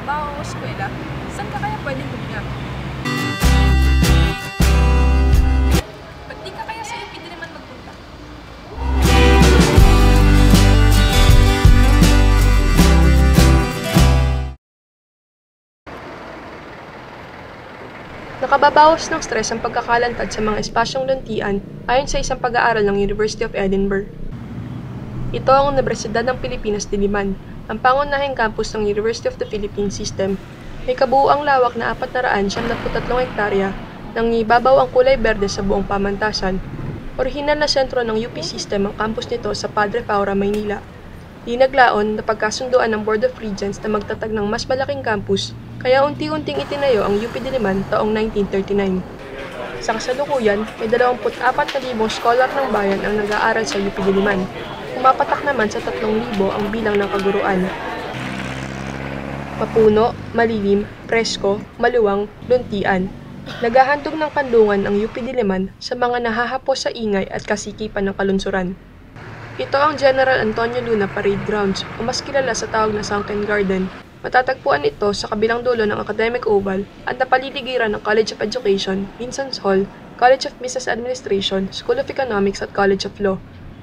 trabaho o eskwela, saan ka kaya pwedeng huminga? Ba't di ka kaya sa UP din naman magpunta? Nakababawas ng stress ang pagkakalantad sa mga espasyong luntian ayon sa isang pag-aaral ng University of Edinburgh. Ito ang Universidad ng Pilipinas Diliman, ang pangunahing campus ng University of the Philippines System. May kabuuang lawak na 473 hektarya nang ibabaw ang kulay berde sa buong pamantasan. Orihinal na sentro ng UP System ang campus nito sa Padre Faura, Maynila. Di naglaon na pagkasunduan ng Board of Regents na magtatag ng mas malaking campus, kaya unti-unting itinayo ang UP Diliman taong 1939. Sa kasalukuyan, may 24,000 scholar ng bayan ang nag-aaral sa UP Diliman. Pumapatak naman sa 3,000 ang bilang ng kaguruan. Mapuno, malilim, presko, maluwang, luntian. Naghahandog ng kanlungan ang UP Diliman sa mga nahahapos sa ingay at kasikipan ng kalunsuran. Ito ang General Antonio Luna Parade Grounds o mas kilala sa tawag na Sunken Garden. Matatagpuan ito sa kabilang dulo ng Academic Oval at napaliligiran ng College of Education, Vincent's Hall, College of Business Administration, School of Economics at College of Law.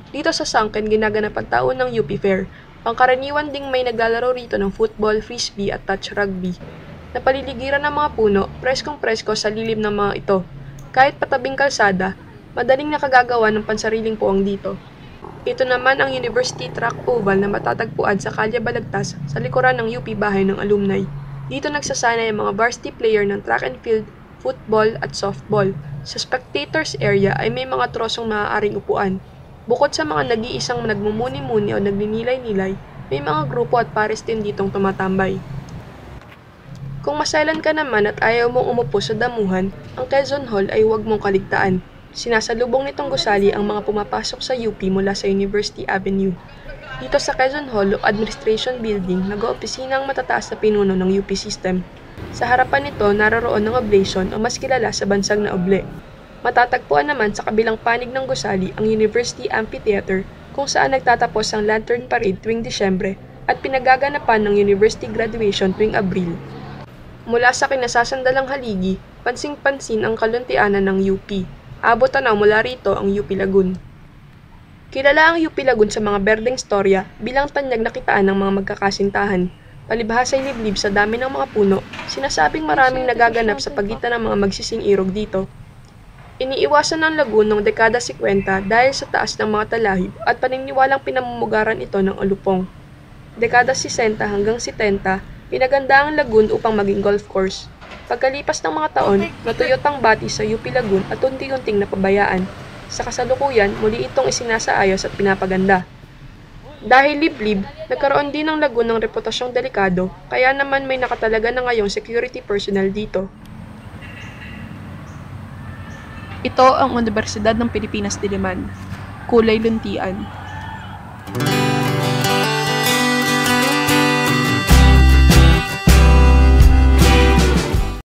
Dito sa Sunken ginaganap ang taon ng UP Fair. Pangkaraniwan ding may naglalaro rito ng football, frisbee at touch rugby. Napaliligiran ng mga puno, preskong-presko sa lilim ng mga ito. Kahit patabing kalsada, madaling nakagagawa ng pansariling puwang dito. Ito naman ang University Track Oval na matatagpuan sa Kalye Balagtas sa likuran ng UP Bahay ng Alumni. Dito nagsasanay ang mga varsity player ng track and field, football at softball. Sa spectators area ay may mga trosong maaaring upuan. Bukod sa mga nag-iisang nagmumuni-muni o nagninilay-nilay, may mga grupo at pares din ditong tumatambay. Kung maselan ka naman at ayaw mong umupo sa damuhan, ang Quezon Hall ay huwag mong kaligtaan. Sinasalubong nitong gusali ang mga pumapasok sa UP mula sa University Avenue. Dito sa Quezon Hall o Administration Building, nag-oopisina ang matataas na pinuno ng UP System. Sa harapan nito, naroroon ng oblation o mas kilala sa bansang na oble. Matatagpuan naman sa kabilang panig ng gusali ang University Amphitheater kung saan nagtatapos ang Lantern Parade tuwing Disyembre at pinagaganapan ng University Graduation tuwing Abril. Mula sa kinasasandalang haligi, pansing-pansin ang kaluntianan ng UP. Abot tanaw mula rito ang UP Lagun. Kilala ang UP Lagun sa mga berdeng storya bilang tanyag na kitaan ng mga magkakasintahan. Palibhas ay liblib sa dami ng mga puno, sinasabing maraming nagaganap sa pagitan ng mga magsising irog dito. Iniiwasan ng Lagun noong dekada 50 dahil sa taas ng mga talahib at paniniwalang pinamumugaran ito ng alupong. Dekada 60 hanggang 70, pinaganda ang Lagun upang maging golf course. Pagkalipas ng mga taon, natuyot ang bati sa UP Lagun at unti-unting napabayaan. Sa kasalukuyan, muli itong isinasaayos at pinapaganda. Dahil liblib, nagkaroon din ng Lagun ng reputasyong delikado, kaya naman may nakatalaga na ngayong security personnel dito. Ito ang Universidad ng Pilipinas Diliman, kulay luntian.